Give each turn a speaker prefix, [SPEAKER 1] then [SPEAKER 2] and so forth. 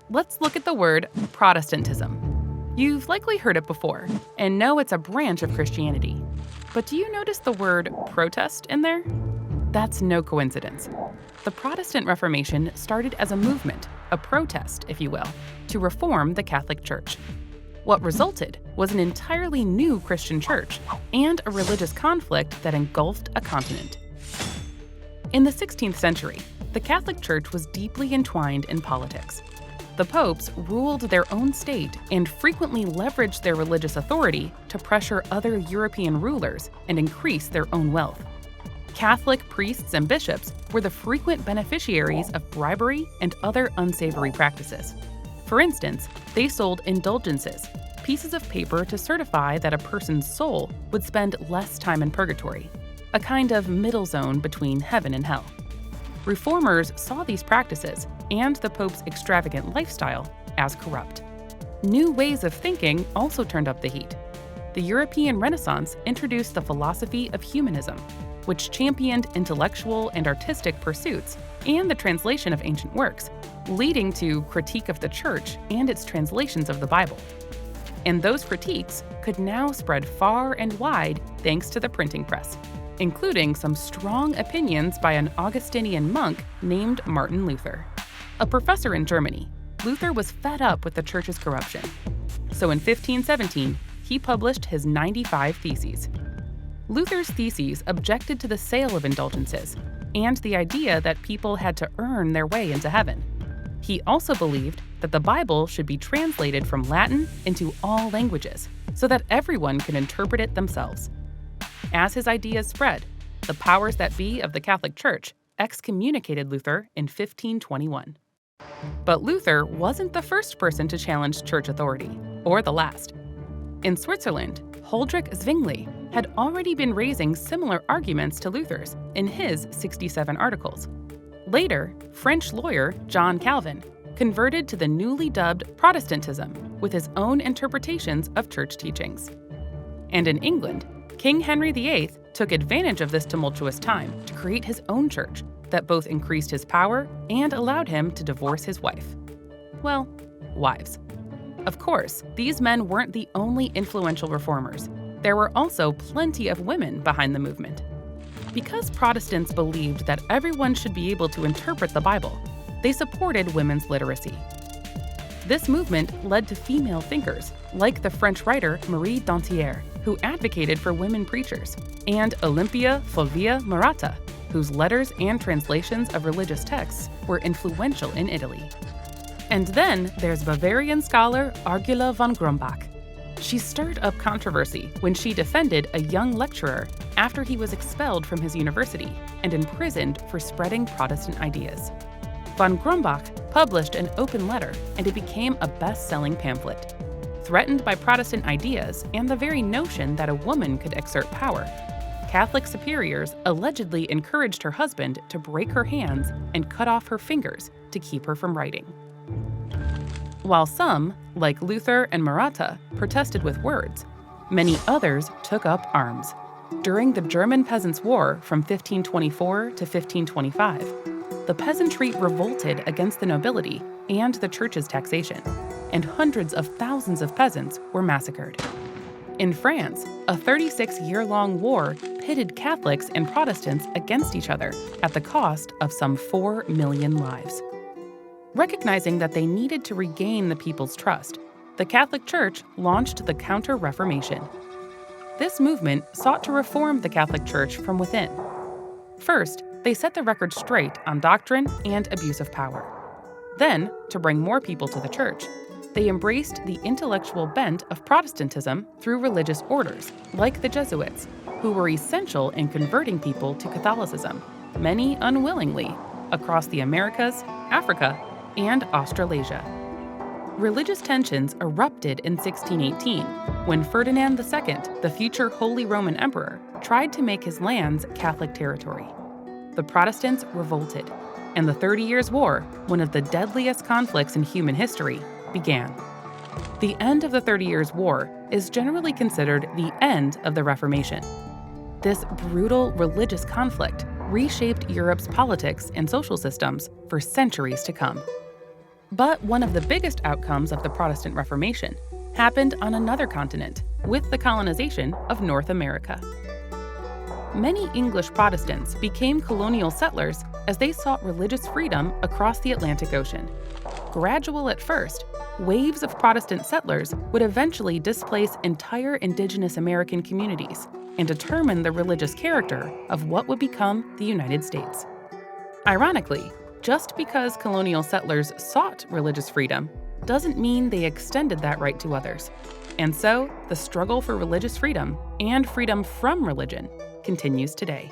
[SPEAKER 1] let's look at the word Protestantism. You've likely heard it before and know it's a branch of Christianity. But do you notice the word protest in there? That's no coincidence. The Protestant Reformation started as a movement, a protest, if you will, to reform the Catholic Church. What resulted was an entirely new Christian church and a religious conflict that engulfed a continent. In the 16th century, the Catholic Church was deeply entwined in politics. The popes ruled their own state and frequently leveraged their religious authority to pressure other European rulers and increase their own wealth. Catholic priests and bishops were the frequent beneficiaries of bribery and other unsavory practices. For instance, they sold indulgences, pieces of paper to certify that a person's soul would spend less time in purgatory, a kind of middle zone between heaven and hell. Reformers saw these practices and the Pope's extravagant lifestyle as corrupt. New ways of thinking also turned up the heat. The European Renaissance introduced the philosophy of humanism, which championed intellectual and artistic pursuits and the translation of ancient works, leading to critique of the Church and its translations of the Bible. And those critiques could now spread far and wide thanks to the printing press, including some strong opinions by an Augustinian monk named Martin Luther. A professor in Germany, Luther was fed up with the Church's corruption. So in 1517, he published his 95 Theses. Luther's theses objected to the sale of indulgences and the idea that people had to earn their way into heaven. He also believed that the Bible should be translated from Latin into all languages so that everyone could interpret it themselves. As his ideas spread, the powers that be of the Catholic Church excommunicated Luther in 1521. But Luther wasn't the first person to challenge church authority, or the last. In Switzerland, Huldrych Zwingli had already been raising similar arguments to Luther's in his 67 articles. Later, French lawyer John Calvin converted to the newly dubbed Protestantism with his own interpretations of church teachings. And in England, King Henry VIII took advantage of this tumultuous time to create his own church that both increased his power and allowed him to divorce his wife. Well, wives. Of course, these men weren't the only influential reformers. There were also plenty of women behind the movement. Because Protestants believed that everyone should be able to interpret the Bible, they supported women's literacy. This movement led to female thinkers, like the French writer Marie Dantière, who advocated for women preachers, and Olympia Fulvia Murata, whose letters and translations of religious texts were influential in Italy. And then there's Bavarian scholar Argula von Grumbach. She stirred up controversy when she defended a young lecturer after he was expelled from his university and imprisoned for spreading Protestant ideas. Von Grumbach published an open letter, and it became a best-selling pamphlet. Threatened by Protestant ideas and the very notion that a woman could exert power, Catholic superiors allegedly encouraged her husband to break her hands and cut off her fingers to keep her from writing. While some, like Luther and Murata, protested with words, many others took up arms. During the German Peasants' War from 1524 to 1525, the peasantry revolted against the nobility and the church's taxation, and hundreds of thousands of peasants were massacred. In France, a 36-year-long war pitted Catholics and Protestants against each other at the cost of some 4 million lives. Recognizing that they needed to regain the people's trust, the Catholic Church launched the Counter-Reformation. This movement sought to reform the Catholic Church from within. First, they set the record straight on doctrine and abuse of power. Then, to bring more people to the Church, they embraced the intellectual bent of Protestantism through religious orders, like the Jesuits, who were essential in converting people to Catholicism, many unwillingly, across the Americas, Africa, and Australasia. Religious tensions erupted in 1618 when Ferdinand II, the future Holy Roman Emperor, tried to make his lands Catholic territory. The Protestants revolted, and the 30 Years' War, one of the deadliest conflicts in human history, began. The end of the 30 Years' War is generally considered the end of the Reformation. This brutal religious conflict reshaped Europe's politics and social systems for centuries to come. But one of the biggest outcomes of the Protestant Reformation happened on another continent, with the colonization of North America. Many English Protestants became colonial settlers as they sought religious freedom across the Atlantic Ocean. Gradual at first, waves of Protestant settlers would eventually displace entire indigenous American communities and determine the religious character of what would become the United States. Ironically, just because colonial settlers sought religious freedom doesn't mean they extended that right to others. And so, the struggle for religious freedom and freedom from religion continues today.